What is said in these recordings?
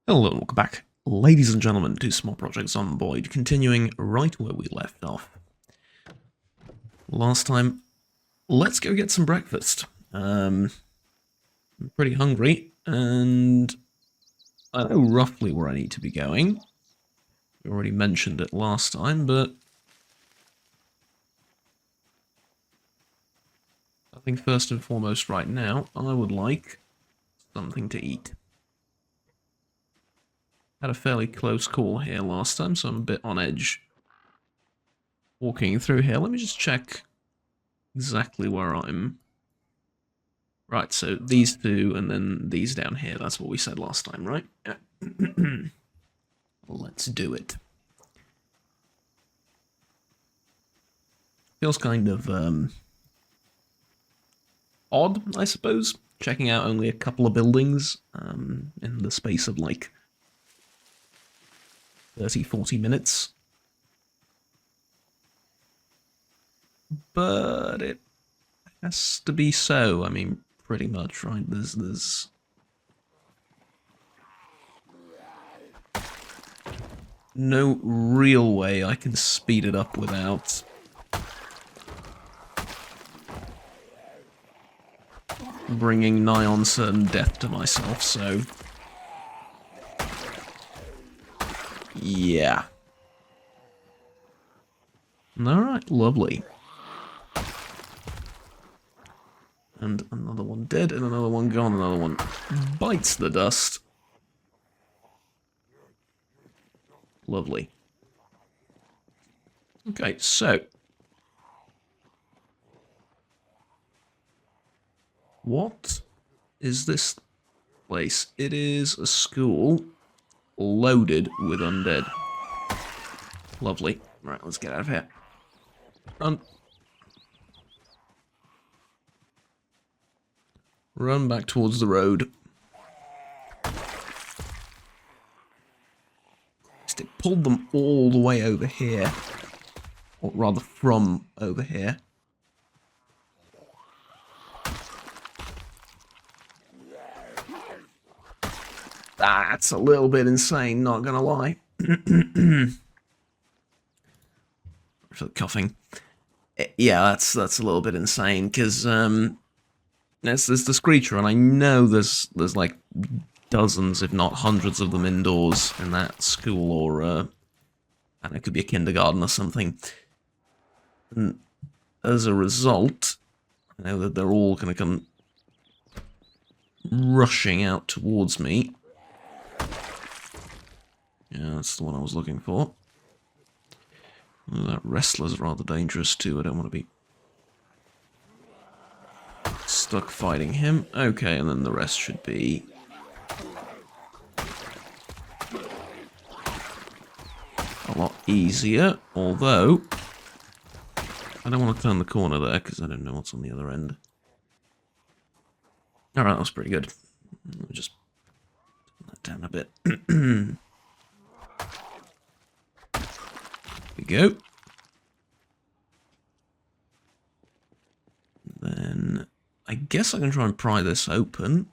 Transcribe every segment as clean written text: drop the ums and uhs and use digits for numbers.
Hello and welcome back, ladies and gentlemen, to Small Project Zomboid, continuing right where we left off. Last time, let's go get some breakfast. I'm pretty hungry, and I know roughly where I need to be going. We already mentioned it last time, but I think first and foremost right now, I would like something to eat. Had a fairly close call here last time, so I'm a bit on edge walking through here. Let me just check exactly where I'm. Right, so these two and then these down here. That's what we said last time, right? Yeah. Let's do it. Feels kind of odd, I suppose, checking out only a couple of buildings in the space of like 30-40 minutes. But it has to be so. I mean, pretty much, right? There's no real way I can speed it up without bringing nigh on certain death to myself, so yeah. Alright, lovely. And another one dead, and another one gone, another one bites the dust. Lovely. Okay, so what is this place? It is a school loaded with undead. Lovely. Right, let's get out of here. Run. Run back towards the road. It pulled them all the way over here. Or rather from over here. That's a little bit insane, not gonna lie. For the coughing. Yeah, that's a little bit insane, because there's the Screecher, and I know there's like dozens, if not hundreds of them indoors in that school, or and it could be a kindergarten or something. And as a result, I know that they're all going to come rushing out towards me. Yeah, that's the one I was looking for. Oh, that wrestler's rather dangerous too. I don't want to be stuck fighting him. Okay, and then the rest should be a lot easier, although I don't want to turn the corner there because I don't know what's on the other end. Alright, that was pretty good. Let me just turn that down a bit. Here we go. Then I guess I can try and pry this open.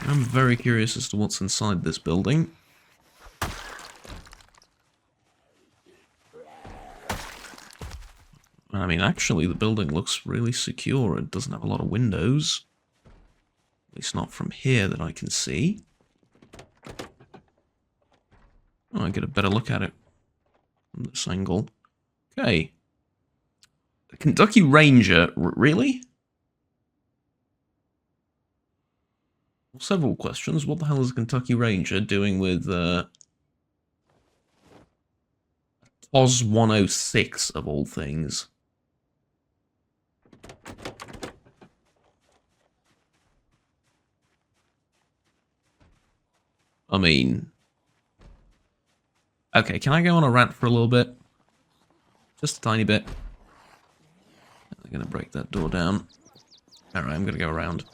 I'm very curious as to what's inside this building. I mean, actually, the building looks really secure. It doesn't have a lot of windows. At least not from here that I can see. Oh, I get a better look at it from this angle. Okay. A Kentucky Ranger, really? Well, several questions. What the hell is a Kentucky Ranger doing with TOS 106 of all things? I mean, okay, can I go on a rant for a little bit? Just a tiny bit. I'm going to break that door down. Alright, I'm going to go around.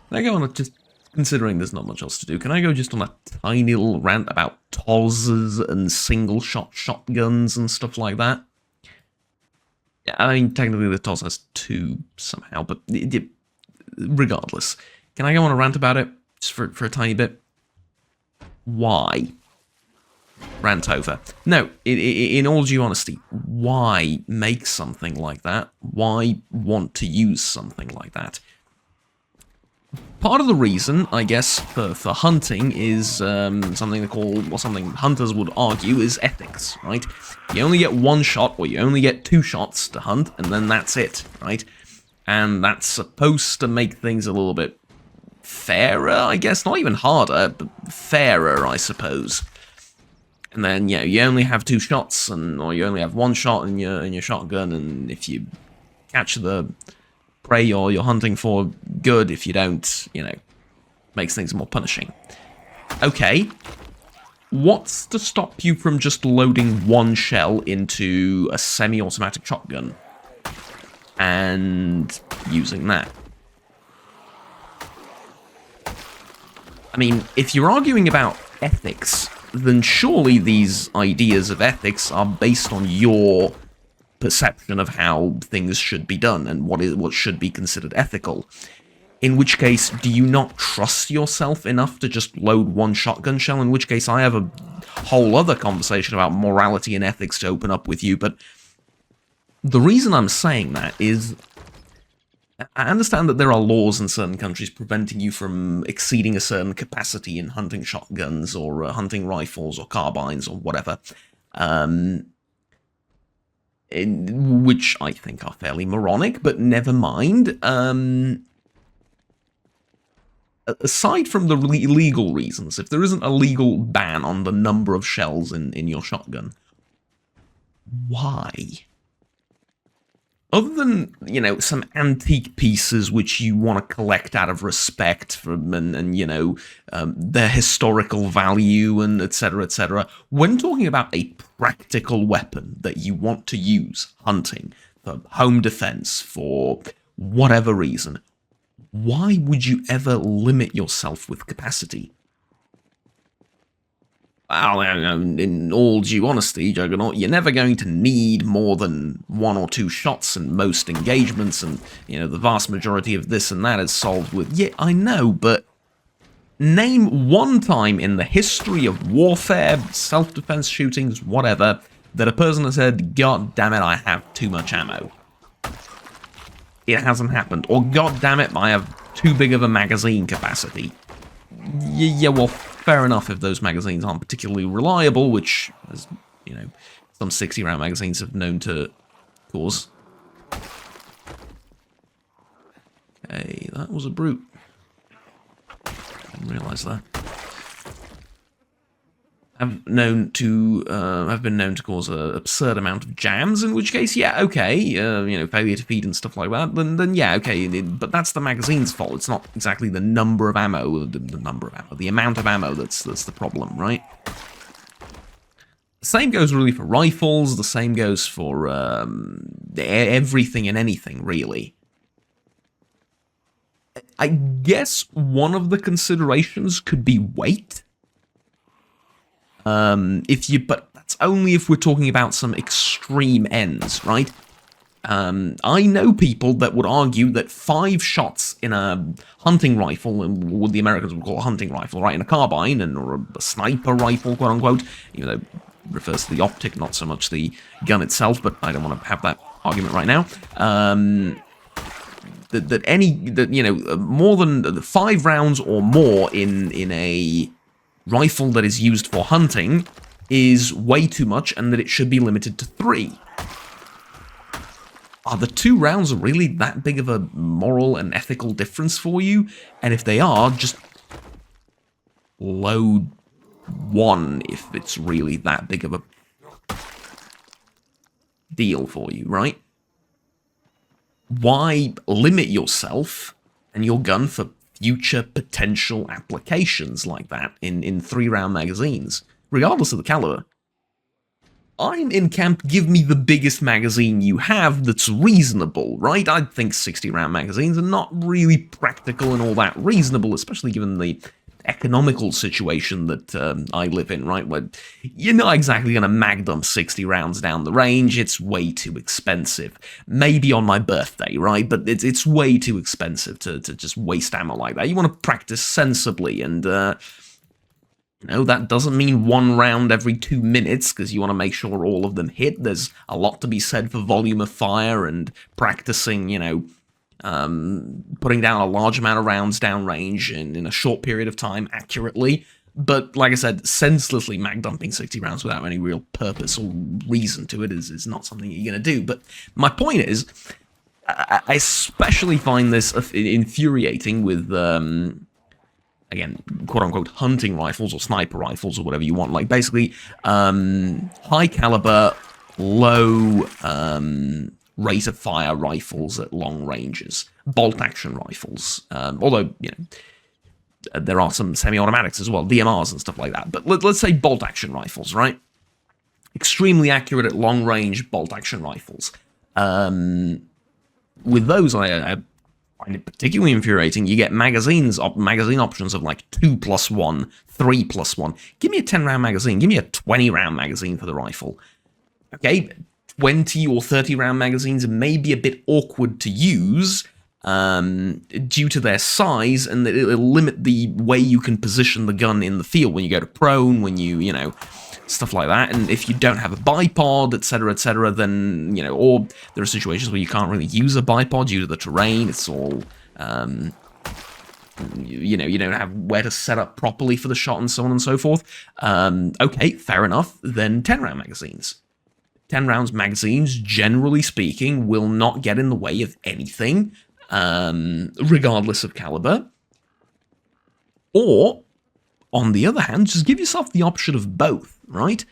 Can I go on a, just considering there's not much else to do, can I go just on a tiny little rant about TOSs and single-shot shotguns and stuff like that? Yeah, I mean, technically the TOS has two somehow, but regardless. Can I go on a rant about it? Just for a tiny bit. Why? Rant over. No, in all due honesty, why make something like that? Why want to use something like that? Part of the reason, I guess, for hunting is something they call, or something hunters would argue, is ethics, right? You only get one shot, or you only get 2 shots to hunt, and then that's it, right? And that's supposed to make things a little bit fairer, I guess. Not even harder, but fairer, I suppose. And then, yeah, you only have 2 shots, or you only have 1 shot in your shotgun, and if you catch the prey you're hunting for, good. If you don't, makes things more punishing. Okay. What's to stop you from just loading 1 shell into a semi-automatic shotgun and using that? I mean, if you're arguing about ethics, then surely these ideas of ethics are based on your perception of how things should be done and what should be considered ethical. In which case, do you not trust yourself enough to just load 1 shotgun shell? In which case, I have a whole other conversation about morality and ethics to open up with you, but the reason I'm saying that is I understand that there are laws in certain countries preventing you from exceeding a certain capacity in hunting shotguns or hunting rifles or carbines or whatever, which I think are fairly moronic, but never mind. Aside from the legal reasons, if there isn't a legal ban on the number of shells in your shotgun, why? Other than, some antique pieces which you want to collect out of respect for and their historical value and etc., when talking about a practical weapon that you want to use hunting, for home defense, for whatever reason, why would you ever limit yourself with capacity? Well, in all due honesty, Juggernaut, you're never going to need more than 1 or 2 shots in most engagements, and, the vast majority of this and that is solved with... Yeah, I know, but name one time in the history of warfare, self-defense shootings, whatever, that a person has said, God damn it, I have too much ammo. It hasn't happened. Or, God damn it, I have too big of a magazine capacity. Yeah, well, fair enough if those magazines aren't particularly reliable, which, as some 60-round magazines have known to cause. Okay, that was a brute. Didn't realise that. Have been known to cause an absurd amount of jams, in which case, yeah, okay, failure to feed and stuff like that, then yeah, okay, but that's the magazine's fault. It's not exactly the number of ammo, the amount of ammo that's the problem, right? The same goes really for rifles, the same goes for everything and anything, really. I guess one of the considerations could be weight. But that's only if we're talking about some extreme ends, right? I know people that would argue that 5 shots in a hunting rifle, and what the Americans would call a hunting rifle, right, in a carbine, or a sniper rifle, quote unquote, even though it refers to the optic, not so much the gun itself, but I don't want to have that argument right now. More than 5 rounds or more in a rifle that is used for hunting is way too much, and that it should be limited to 3. Are the 2 rounds really that big of a moral and ethical difference for you? And if they are, just load 1 if it's really that big of a deal for you, right? Why limit yourself and your gun for future potential applications like that in 3-round magazines, regardless of the caliber? I'm in camp, give me the biggest magazine you have that's reasonable, right? I think 60-round magazines are not really practical and all that reasonable, especially given the economical situation that I live in, right? Where you're not exactly going to mag dump 60 rounds down the range. It's way too expensive. Maybe on my birthday, right? But it's way too expensive to just waste ammo like that. You want to practice sensibly, and that doesn't mean one round every 2 minutes, because you want to make sure all of them hit. There's a lot to be said for volume of fire and practicing, putting down a large amount of rounds downrange in a short period of time accurately. But like I said, senselessly mag dumping 60 rounds without any real purpose or reason to it is not something you're going to do. But my point is, I especially find this infuriating with, again, quote-unquote hunting rifles or sniper rifles or whatever you want. Like, basically, high caliber, low rate of fire rifles at long ranges, bolt action rifles. Although, there are some semi-automatics as well, DMRs and stuff like that. But let's say bolt action rifles, right? Extremely accurate at long range bolt action rifles. With those, I find it particularly infuriating. You get magazine options of like 2+1, 3+1. Give me a 10-round magazine. Give me a 20-round magazine for the rifle. Okay, 20 or 30-round magazines may be a bit awkward to use due to their size, and it'll limit the way you can position the gun in the field when you go to prone, when you stuff like that. And if you don't have a bipod, etc., then, or there are situations where you can't really use a bipod due to the terrain. It's all, you don't have where to set up properly for the shot and so on and so forth. Okay, fair enough. Then 10-round magazines. 10 rounds magazines, generally speaking, will not get in the way of anything, regardless of caliber. Or, on the other hand, just give yourself the option of both, right?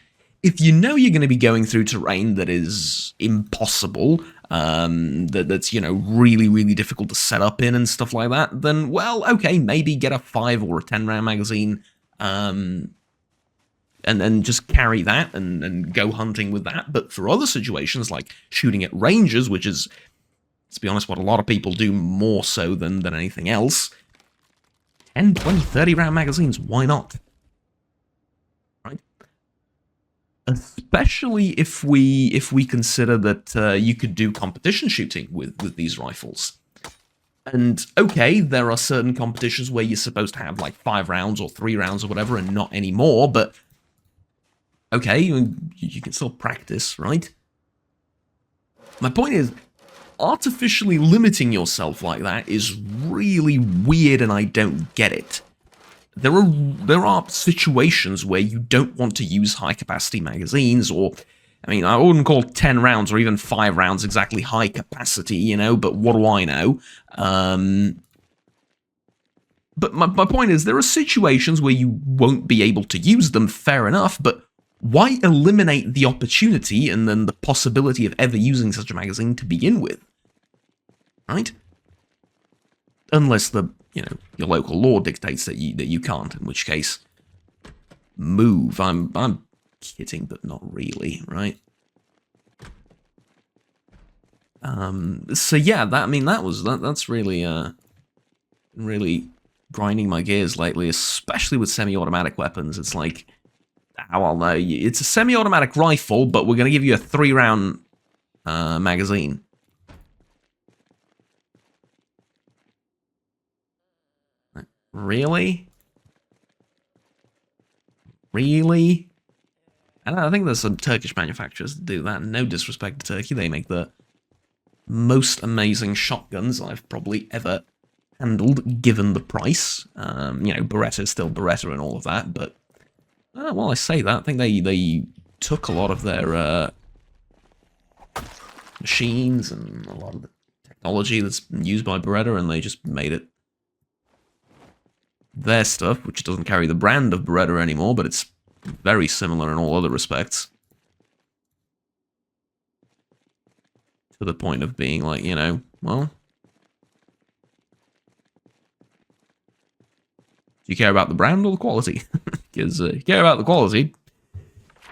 If you know you're going to be going through terrain that is impossible, that's, really, really difficult to set up in and stuff like that, then, well, okay, maybe get a 5 or a 10-round magazine, and then just carry that and go hunting with that. But for other situations, like shooting at ranges, which is, let's be honest, what a lot of people do more so than anything else, 10, 20, 30-round magazines, why not? Right? Especially if we consider that you could do competition shooting with these rifles. And, okay, there are certain competitions where you're supposed to have, like, 5 rounds or 3 rounds or whatever, and not any more, but okay, you can still practice, right? My point is, artificially limiting yourself like that is really weird, and I don't get it. There are situations where you don't want to use high-capacity magazines, or, I wouldn't call 10 rounds or even 5 rounds exactly high capacity, but what do I know? But my point is, there are situations where you won't be able to use them, fair enough, but why eliminate the opportunity and then the possibility of ever using such a magazine to begin with? Right? Unless your local law dictates that you can't, in which case, move. I'm kidding, but not really, right? So yeah, that's really really grinding my gears lately, especially with semi-automatic weapons. It's like, I'll know, it's a semi-automatic rifle, but we're going to give you a 3-round magazine. Really? Really? I think there's some Turkish manufacturers that do that. No disrespect to Turkey, they make the most amazing shotguns I've probably ever handled, given the price. Beretta is still Beretta and all of that, but well, I say that. I think they took a lot of their machines and a lot of the technology that's used by Beretta, and they just made it their stuff, which doesn't carry the brand of Beretta anymore, but it's very similar in all other respects. To the point of being like, well, do you care about the brand or the quality? Because if you care about the quality,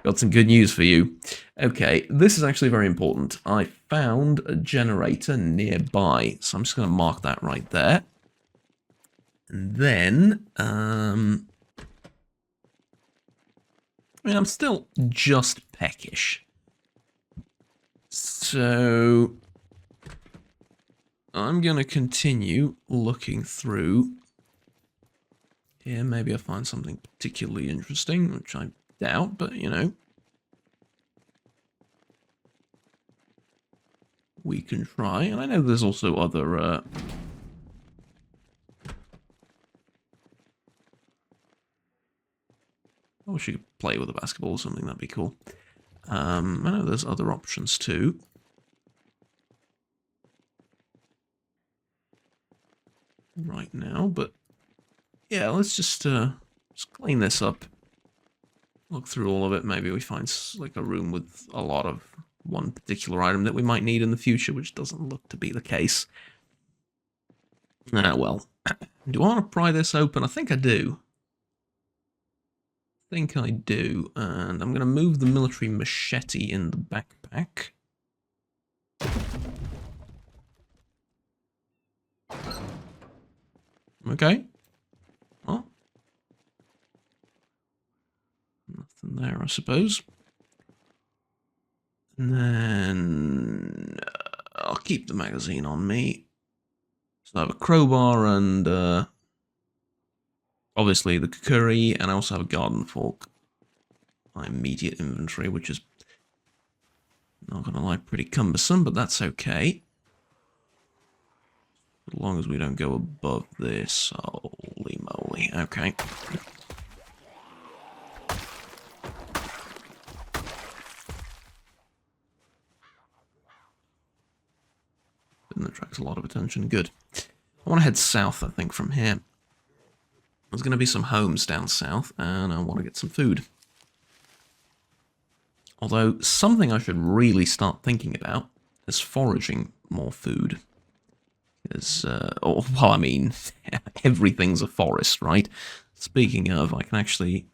got some good news for you. Okay, this is actually very important. I found a generator nearby, so I'm just going to mark that right there. And then, I mean, I'm still just peckish. So, I'm going to continue looking through. Here, maybe I'll find something particularly interesting, which I doubt, but, you know. We can try. And I know there's also other... I wish you could play with a basketball or something, that'd be cool. I know there's other options too. Right now, but yeah, let's just clean this up. Look through all of it. Maybe we find like a room with a lot of one particular item that we might need in the future, which doesn't look to be the case. Ah, well. Do I want to pry this open? I think I do. I think I do. And I'm going to move the military machete in the backpack. Okay. Well. Nothing there, I suppose. And then I'll keep the magazine on me. So I have a crowbar and obviously the curry, and I also have a garden fork. My immediate inventory, which is, not gonna lie, pretty cumbersome, but that's okay. As long as we don't go above this. Holy moly. Okay. That attracts a lot of attention. Good. I want to head south, I think, from here. There's going to be some homes down south, and I want to get some food. Although, something I should really start thinking about is foraging more food. Because, well, I mean, everything's a forest, right? Speaking of, I can actually...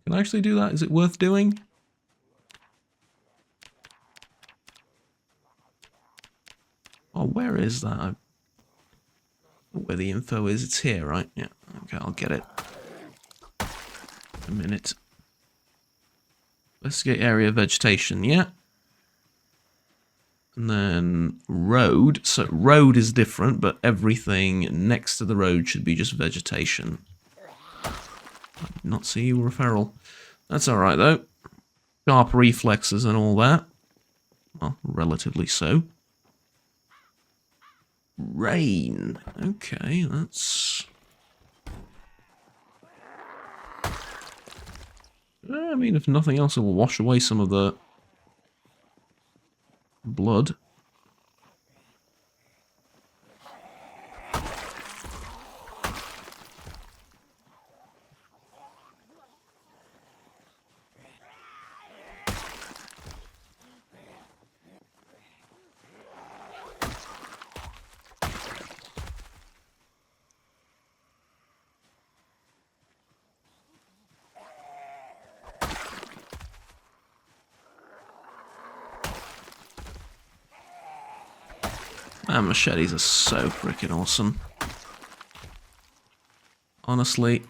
Can I actually do that? Is it worth doing? Oh, where is that? Where the info is, it's here, right? Yeah, okay, I'll get it. A minute. Investigate area vegetation, yeah. And then road. So road is different, but everything next to the road should be just vegetation. I did not see you were a feral. That's alright, though. Sharp reflexes and all that. Well, relatively so. Rain. Okay, that's... I mean, if nothing else, it will wash away some of the blood. Man, machetes are so freaking awesome. Honestly,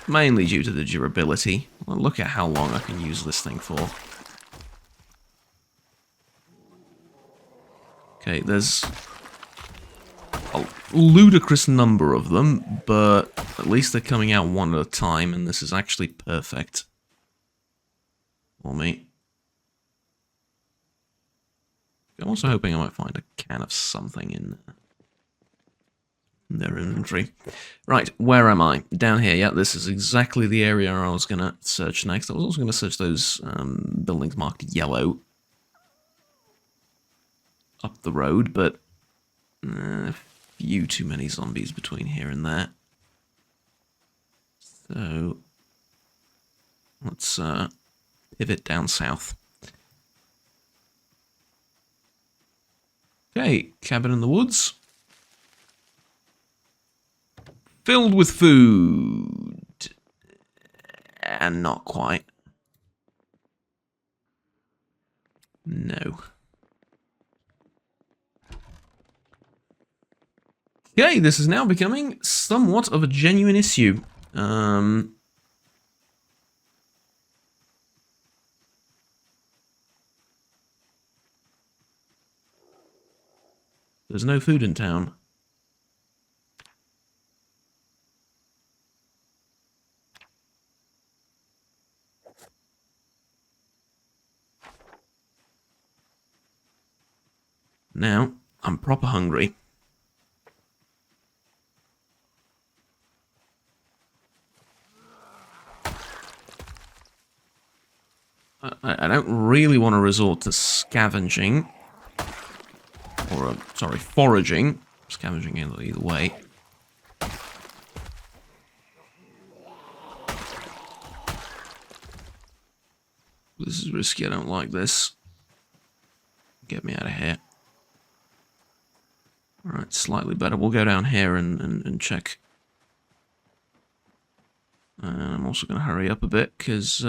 mainly due to the durability. Well, look at how long I can use this thing for. Okay, there's a ludicrous number of them, but at least they're coming out one at a time, and this is actually perfect for me. I'm also hoping I might find a can of something in their inventory. Right, where am I? Down here, yeah, this is exactly the area I was going to search next. I was also going to search those buildings marked yellow up the road, but a few too many zombies between here and there. So, let's pivot down south. Okay, cabin in the woods. Filled with food. And not quite. No. Okay, this is now becoming somewhat of a genuine issue. There's no food in town. Now, I'm proper hungry. I don't really want to resort to scavenging. Or, sorry, foraging. Scavenging either way. This is risky, I don't like this. Get me out of here. Alright, slightly better. We'll go down here and check. And I'm also going to hurry up a bit, because,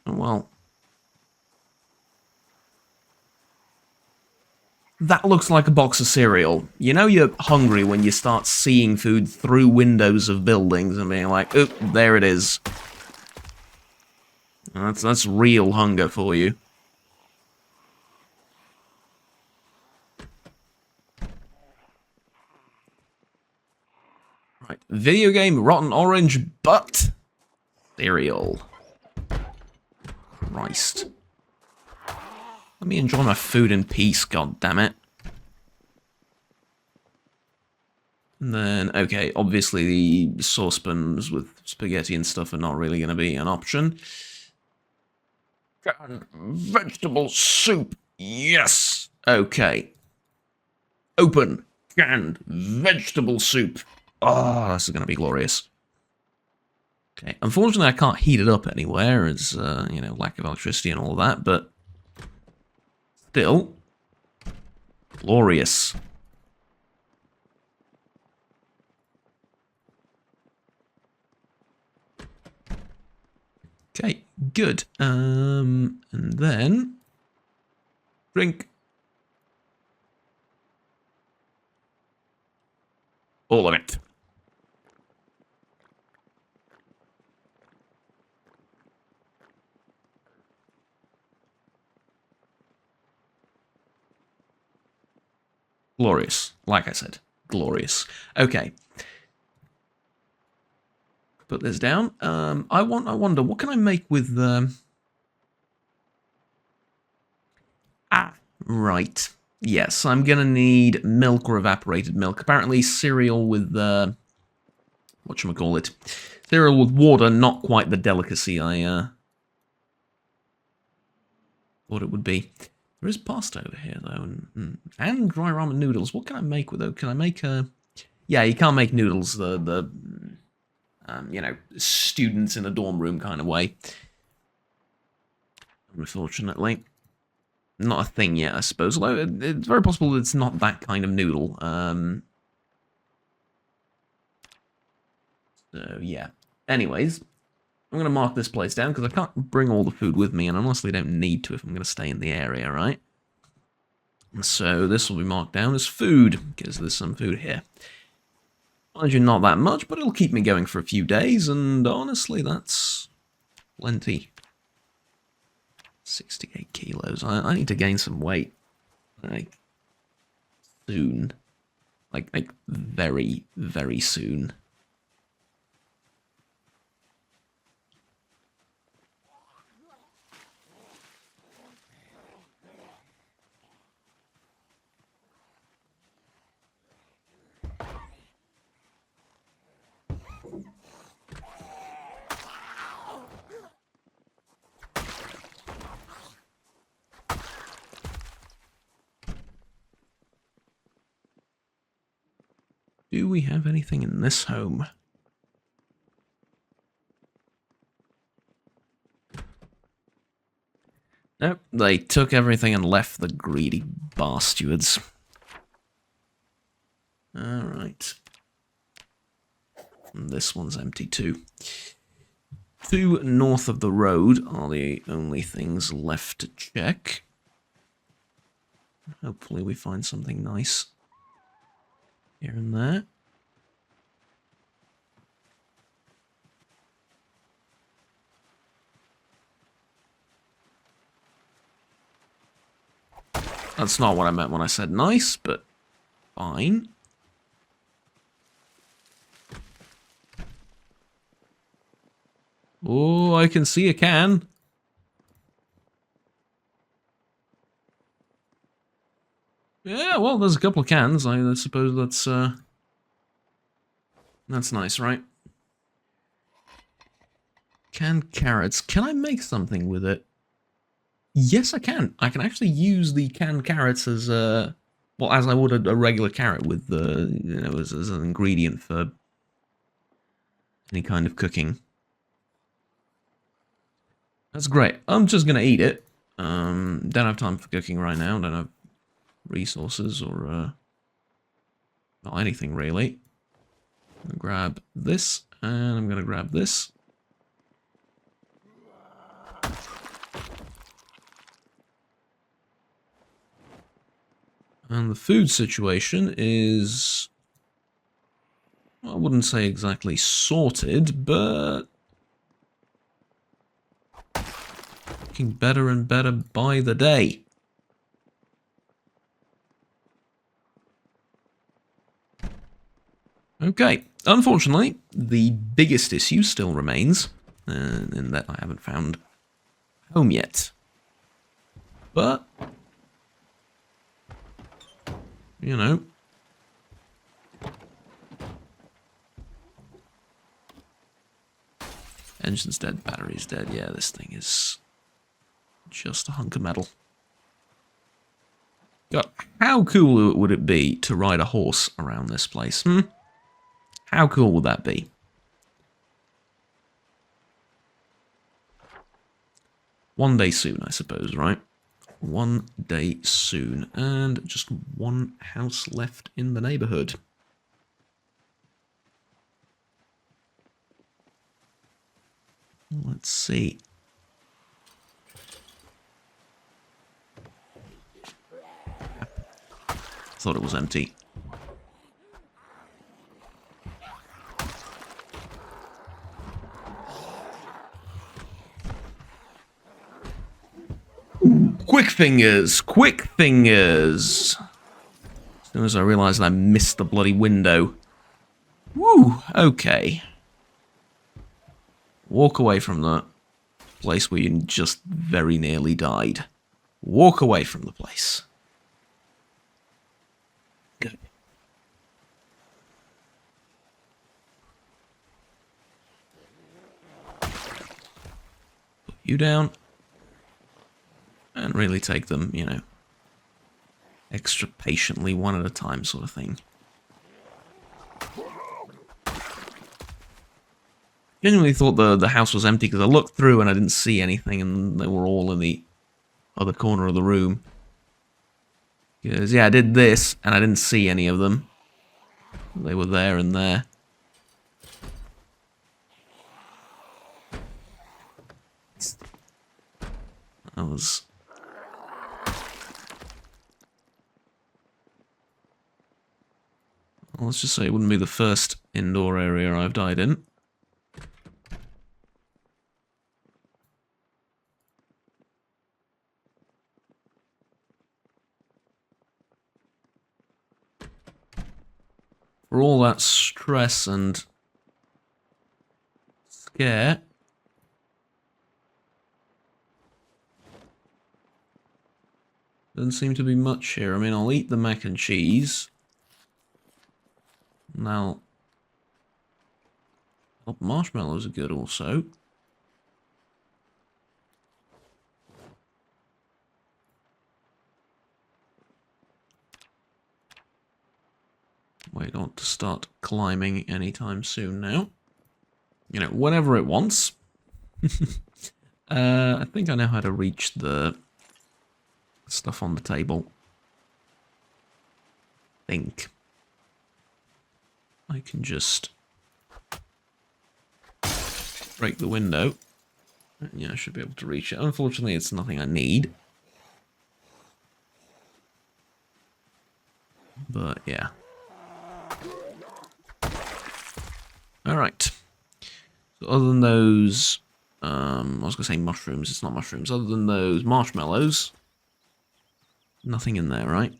well... That looks like a box of cereal. You know you're hungry when you start seeing food through windows of buildings and being like, oop, there it is. That's real hunger for you. Right, video game, rotten orange, but cereal. Christ. Let me enjoy my food in peace, goddammit. And then, okay, obviously the saucepans with spaghetti and stuff are not really going to be an option. Canned vegetable soup, yes! Okay. Open canned vegetable soup. Oh, this is going to be glorious. Okay, unfortunately I can't heat it up anywhere, as, you know, lack of electricity and all that, but... Still, glorious. Okay, good. And then drink. All of it. Glorious. Like I said, glorious. Okay. Put this down. I wonder, what can I make with... right. Yes, I'm gonna need milk or evaporated milk. Apparently cereal with, whatchamacallit. Cereal with water, not quite the delicacy I, thought it would be. There is pasta over here, though, and dry ramen noodles. What can I make with those? Can I make a... Yeah, you can't make noodles the you know, students in a dorm room kind of way. Unfortunately. Not a thing yet, I suppose. Although, it's very possible that it's not that kind of noodle. So, yeah. Anyways, I'm going to mark this place down, because I can't bring all the food with me, and I honestly don't need to if I'm going to stay in the area, right? So this will be marked down as food, because there's some food here. Mind you, not that much, but it'll keep me going for a few days, and honestly, that's plenty. 68 kilos. I need to gain some weight. Like, soon. Like very, very soon. Do we have anything in this home? Nope, they took everything and left, the greedy bastards. Alright. This one's empty too. 2 north of the road are the only things left to check. Hopefully we find something nice here and there. That's not what I meant when I said nice, but fine. Oh, I can see a can. Yeah, well, there's a couple of cans. I suppose that's nice, right? Canned carrots. Can I make something with it? Yes, I can. I can actually use the canned carrots as well, as I would a regular carrot with the, you know, as an ingredient for any kind of cooking. That's great. I'm just gonna eat it. Don't have time for cooking right now. Don't have resources or well, anything really. I'm gonna grab this, and I'm gonna grab this. And the food situation is, well, I wouldn't say exactly sorted, but looking better and better by the day. Okay, unfortunately, the biggest issue still remains, in that I haven't found home yet. But, you know, engine's dead, battery's dead. Yeah, this thing is just a hunk of metal. God, how cool would it be to ride a horse around this place? How cool would that be? One day soon, I suppose, right? One day soon. And just one house left in the neighborhood. Let's see. Thought it was empty. Quick fingers! Quick fingers! As soon as I realised I missed the bloody window. Woo! Okay. Walk away from the place where you just very nearly died. Walk away from the place. Good. Put you down. And really take them, you know, extra patiently, one at a time sort of thing. Genuinely thought the house was empty because I looked through and I didn't see anything, and they were all in the other corner of the room. Because, yeah, I did this and I didn't see any of them. They were there and there. That was... Well, let's just say it wouldn't be the first indoor area I've died in. For all that stress and scare, doesn't seem to be much here. I mean, I'll eat the mac and cheese. Now, oh, marshmallows are good also. Wait, not to start climbing anytime soon now. You know, whenever it wants. I think I know how to reach the stuff on the table. Think. I can just break the window. Yeah, I should be able to reach it. Unfortunately, it's nothing I need. But yeah. Alright. So other than those, I was going to say mushrooms, it's not mushrooms. Other than those marshmallows, nothing in there, right?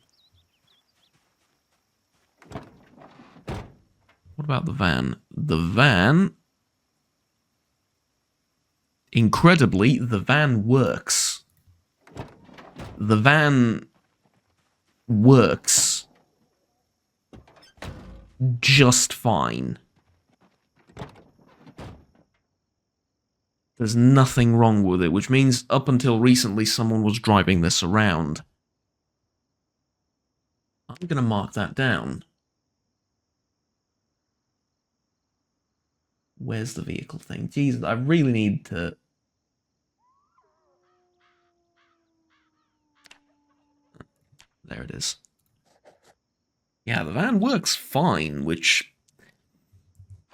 What about the van? The van... Incredibly, the van works. The van works just fine. There's nothing wrong with it, which means up until recently someone was driving this around. I'm going to mark that down. Where's the vehicle thing? Jesus, I really need to... There it is. Yeah, the van works fine, which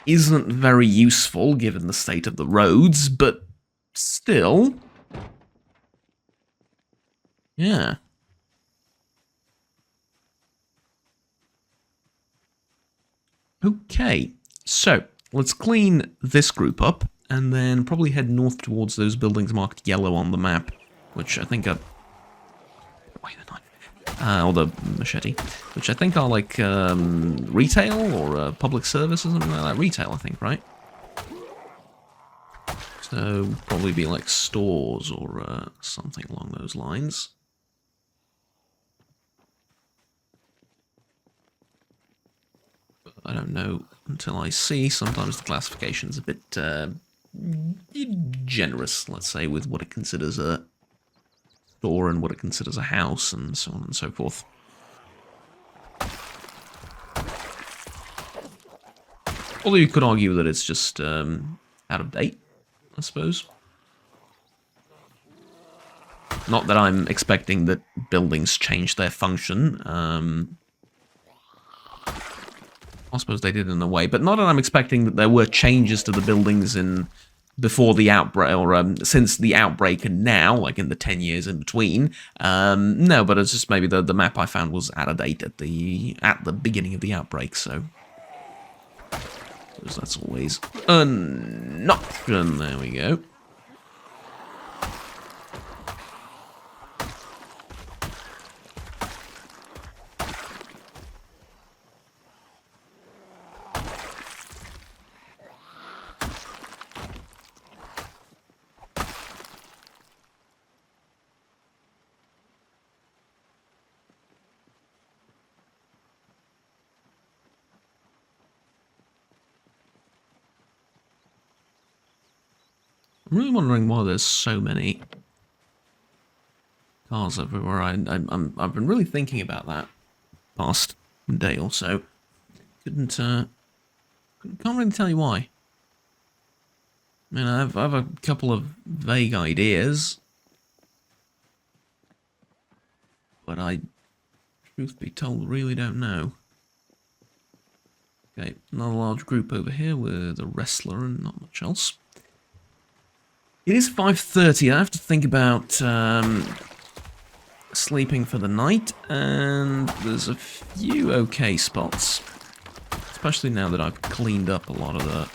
isn't very useful given the state of the roads, but still... Yeah. Okay, so let's clean this group up, and then probably head north towards those buildings marked yellow on the map, which I think are... Wait, the knife. Or the machete, which I think are like retail or public service or something like that. Retail, I think, right? So probably be like stores or something along those lines. But I don't know until I see. Sometimes the classification's a bit generous, let's say, with what it considers a store and what it considers a house and so on and so forth. Although you could argue that it's just out of date, I suppose. Not that I'm expecting that buildings change their function. I suppose they did in a way, but not that I'm expecting that there were changes to the buildings in before the outbreak, or since the outbreak and now, like in the 10 years in between. No, but it's just maybe the map I found was out of date at the beginning of the outbreak, so that's always an option. There we go. I'm really wondering why there's so many cars everywhere. I've been really thinking about that past day or so. Can't really tell you why. I mean, I have a couple of vague ideas, but I, truth be told, really don't know. Okay, another large group over here with a wrestler and not much else. It is 5:30. I have to think about sleeping for the night, and there's a few okay spots, especially now that I've cleaned up a lot of the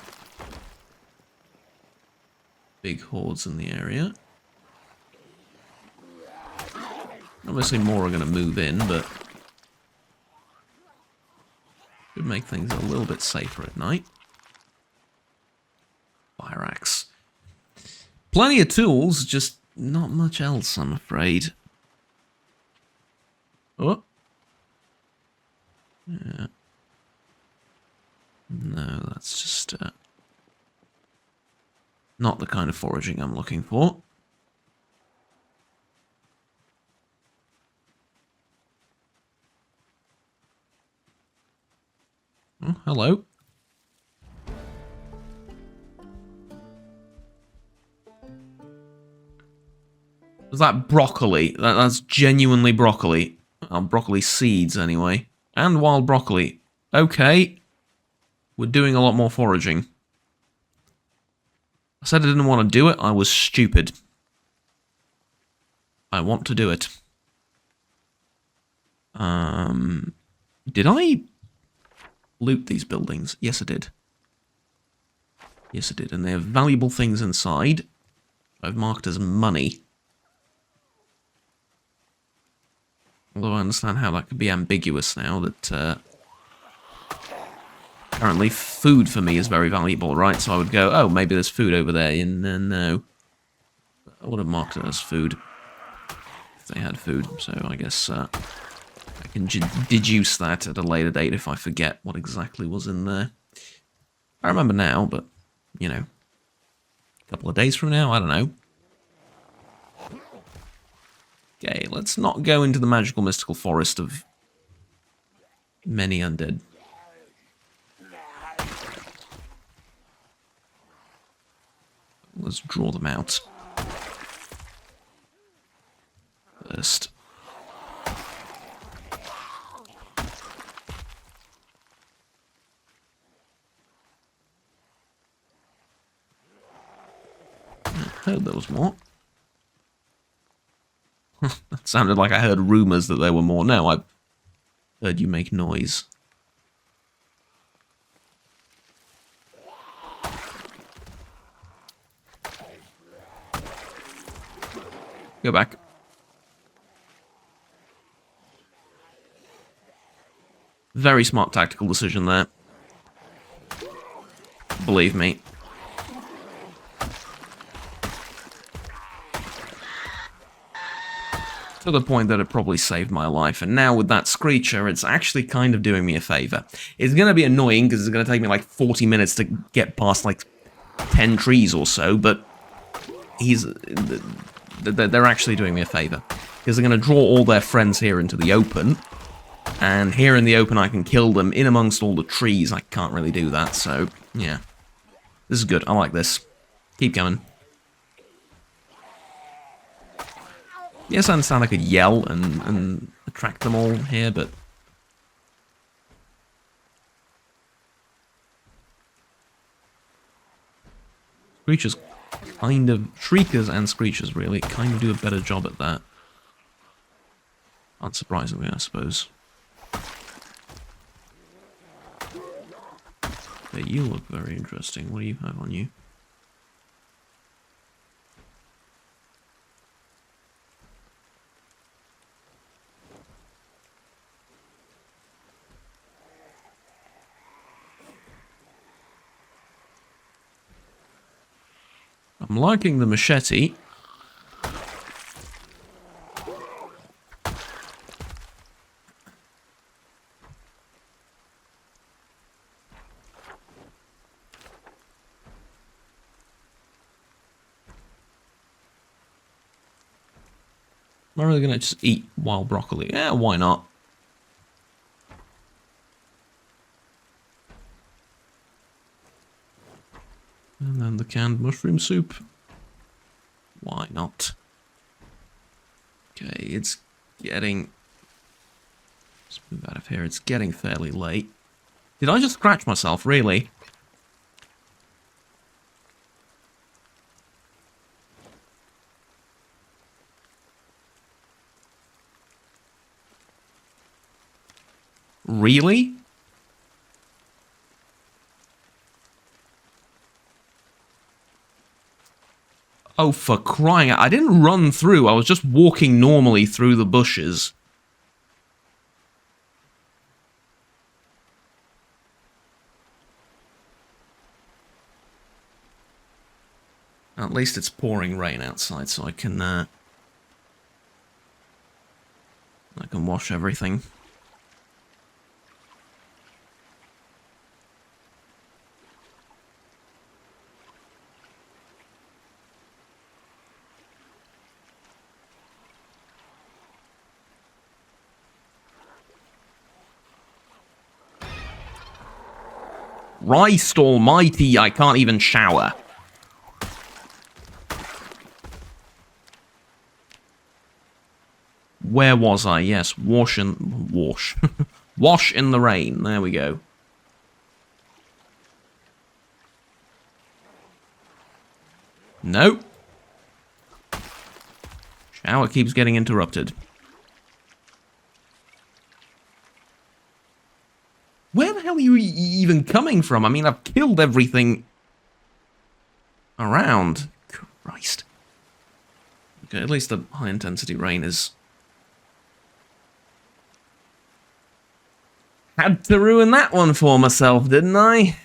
big hordes in the area. Obviously more are going to move in, but should make things a little bit safer at night. Fire axe. Plenty of tools, just not much else, I'm afraid. Oh. Yeah. No, that's just not the kind of foraging I'm looking for. Oh, hello. Was that broccoli? That's genuinely broccoli. Broccoli seeds, anyway. And wild broccoli. Okay. We're doing a lot more foraging. I said I didn't want to do it. I was stupid. I want to do it. Did I loot these buildings? Yes, I did. Yes, I did. And they have valuable things inside. I've marked as money. Although I understand how that could be ambiguous now that apparently food for me is very valuable, right? So I would go, oh, maybe there's food over there. And no. I would have marked it as food if they had food. So I guess I can deduce that at a later date if I forget what exactly was in there. I remember now, but, you know, a couple of days from now, I don't know. Okay, let's not go into the magical mystical forest of many undead. Let's draw them out first. I heard there was more. That sounded like I heard rumours that there were more. No, I heard you make noise. Go back. Very smart tactical decision there. Believe me. To the point that it probably saved my life, and now with that Screecher, it's actually kind of doing me a favour. It's going to be annoying, because it's going to take me like 40 minutes to get past like 10 trees or so, but they're actually doing me a favour. Because they're going to draw all their friends here into the open, and here in the open I can kill them. In amongst all the trees, I can't really do that, so yeah. This is good, I like this. Keep going. Yes, I understand I could yell and attract them all here, but... Screechers kind of... Shriekers and Screechers, really, kind of do a better job at that. Unsurprisingly, I suppose. But you look very interesting. What do you have on you? I'm liking the machete. Am I really going to just eat wild broccoli? Yeah, why not? And then the canned mushroom soup. Why not? Okay, it's getting... Let's move out of here. It's getting fairly late. Did I just scratch myself, really? Really? Oh, for crying out. I didn't run through. I was just walking normally through the bushes. At least it's pouring rain outside, so I can wash everything. Christ almighty, I can't even shower. Where was I? Yes, wash. Wash in the rain. There we go. Nope. Shower keeps getting interrupted. hell are you even coming from? I mean, I've killed everything around. Christ. Okay, at least the high-intensity rain is... Had to ruin that one for myself, didn't I?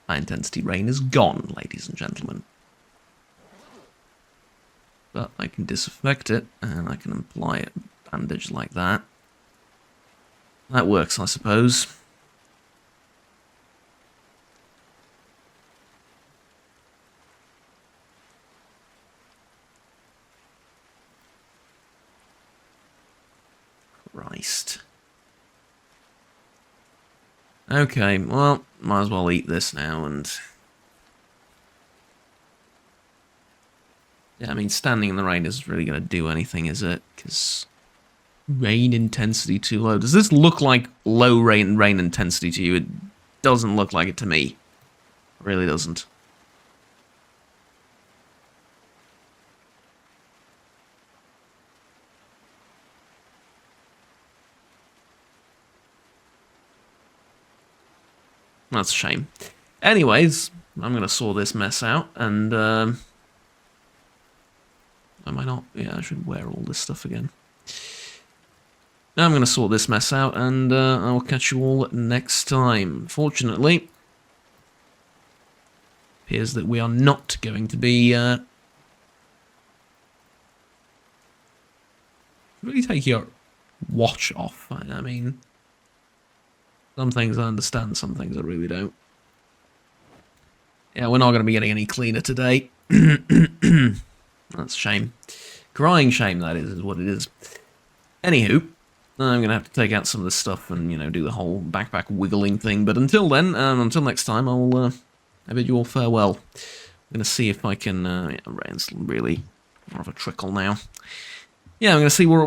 High-intensity rain is gone, ladies and gentlemen. But I can disaffect it, and I can apply a bandage like that. That works, I suppose. Christ. Okay, well, might as well eat this now, and... Yeah, I mean, standing in the rain isn't really going to do anything, is it? Because rain intensity too low. Does this look like low rain intensity to you? It doesn't look like it to me. It really doesn't. That's a shame. Anyways, I'm going to sort this mess out, and... Am I not? Yeah, I should wear all this stuff again. Now I'm going to sort this mess out, and I'll catch you all next time. Fortunately, appears that we are not going to be... really take your watch off. I mean, some things I understand, some things I really don't. Yeah, we're not going to be getting any cleaner today. That's a shame. Crying shame, that is what it is. Anywho, I'm going to have to take out some of this stuff and, you know, do the whole backpack wiggling thing. But until then, until next time, I bid you all farewell. I'm going to see if I can... yeah, rain's really more of a trickle now. Yeah, I'm going to see where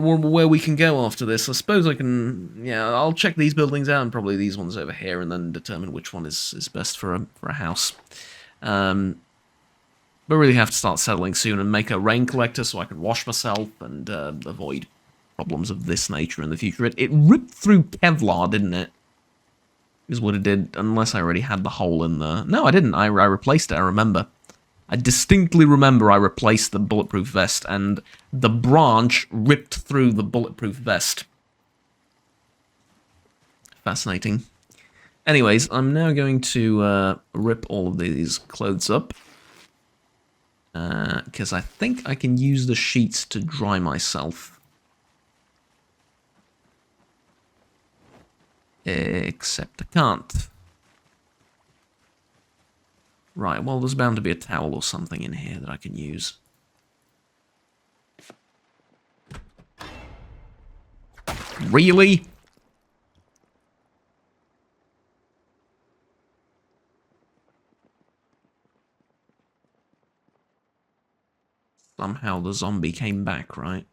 we can go after this. I suppose I can... Yeah, I'll check these buildings out, and probably these ones over here, and then determine which one is best for a house. But really have to start settling soon and make a rain collector so I can wash myself and avoid problems of this nature in the future. It ripped through Kevlar, didn't it? Is what it did, unless I already had the hole in the... No, I didn't. I replaced it, I remember. I distinctly remember I replaced the bulletproof vest, and the branch ripped through the bulletproof vest. Fascinating. Anyways, I'm now going to rip all of these clothes up. Because I think I can use the sheets to dry myself. Except I can't. Right, well, there's bound to be a towel or something in here that I can use. Really? Somehow the zombie came back, right?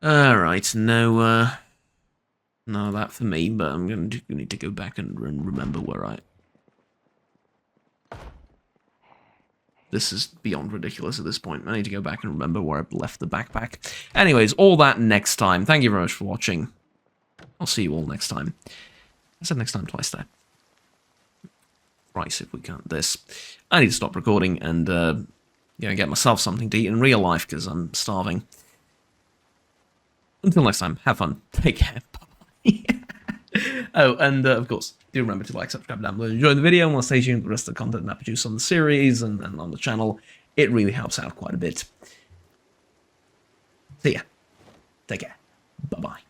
Alright, no that for me, but I'm going to need to go back and remember where I... This is beyond ridiculous at this point. I need to go back and remember where I left the backpack. Anyways, all that next time. Thank you very much for watching. I'll see you all next time. I said next time twice there. Right, if we can't this. I need to stop recording and get myself something to eat in real life because I'm starving. Until next time, have fun. Take care. Bye-bye. Oh, and of course, do remember to like, subscribe down below, enjoy the video, and we'll stay tuned for the rest of the content that I produce on the series and on the channel. It really helps out quite a bit. See ya. Take care. Bye-bye.